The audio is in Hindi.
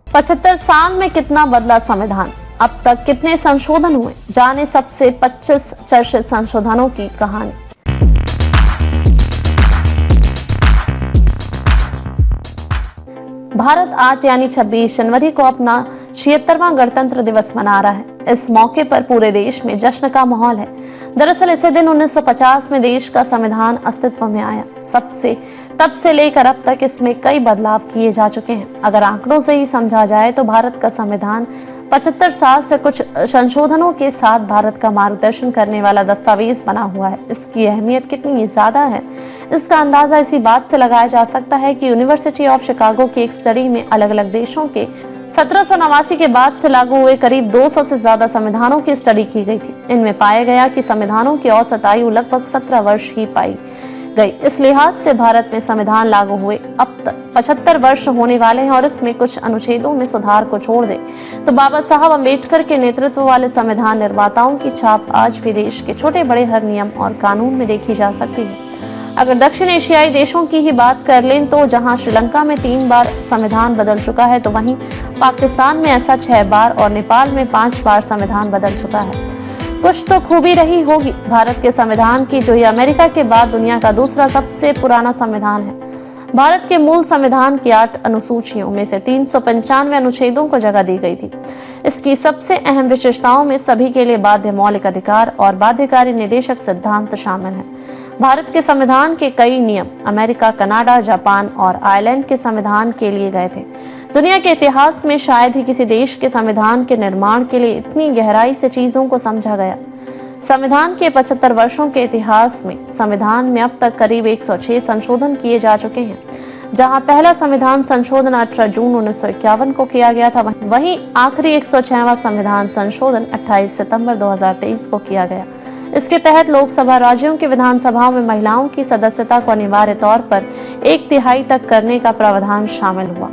75 साल में कितना बदला संविधान, अब तक कितने संशोधन हुए, जाने सबसे 25 चर्चित संशोधनों की कहानी। भारत आज यानी 26 जनवरी को अपना 76वां गणतंत्र दिवस मना रहा है। इस मौके पर पूरे देश में जश्न का माहौल है। दरअसल इसे दिन 1950 में देश का संविधान अस्तित्व में आया। तब से लेकर अब तक इसमें कई बदलाव किए जा चुके हैं। अगर आंकड़ों से ही समझा जाए तो भारत का संविधान 75 साल से कुछ संशोधनों के साथ भारत का मार्गदर्शन करने वाला दस्तावेज बना हुआ है। इसकी अहमियत कितनी ज्यादा है, इसका अंदाजा इसी बात से लगाया जा सकता है कि यूनिवर्सिटी ऑफ शिकागो की एक स्टडी में अलग अलग देशों के 1789 के बाद से लागू हुए करीब 200 से ज्यादा संविधानों की स्टडी की गई थी। इनमें पाया गया कि संविधानों की औसत आयु लगभग 17 वर्ष ही पाई गई। इस लिहाज से भारत में संविधान लागू हुए अब तक 75 वर्ष होने वाले हैं और इसमें कुछ अनुच्छेदों में सुधार को छोड़ दे तो बाबा साहब अम्बेडकर के नेतृत्व वाले संविधान निर्माताओं की छाप आज भी देश के छोटे बड़े हर नियम और कानून में देखी जा सकती है। अगर दक्षिण एशियाई देशों की ही बात कर लें तो जहां श्रीलंका में 3 बार संविधान बदल चुका है, तो वहीं पाकिस्तान में ऐसा 6 बार और नेपाल में 5 बार संविधान बदल चुका है। कुछ तो खूबी रही होगी भारत के संविधान की, जो ये अमेरिका के बाद दुनिया का दूसरा सबसे पुराना संविधान है। भारत के मूल संविधान की 8 अनुसूचियों में से 395 अनुच्छेदों को जगह दी गई थी। इसकी सबसे अहम विशेषताओं में सभी के लिए बाध्य मौलिक अधिकार और बाध्यकारी निदेशक सिद्धांत शामिल है। भारत के संविधान के कई नियम अमेरिका, कनाडा, जापान और आयरलैंड के संविधान के लिए गए थे। दुनिया के इतिहास में शायद ही किसी देश के संविधान के निर्माण के लिए इतनी गहराई से चीजों को समझा गया। संविधान के 75 वर्षों के इतिहास में संविधान में अब तक करीब 106 संशोधन किए जा चुके हैं। जहां पहला संविधान संशोधन 18 जून 1951 को किया गया था, वहीं आखिरी 106वां संविधान संशोधन 28 सितंबर 2023 को किया गया। इसके तहत लोकसभा राज्यों की विधानसभाओं में महिलाओं की सदस्यता को अनिवार्य तौर पर 1/3 तक करने का प्रावधान शामिल हुआ।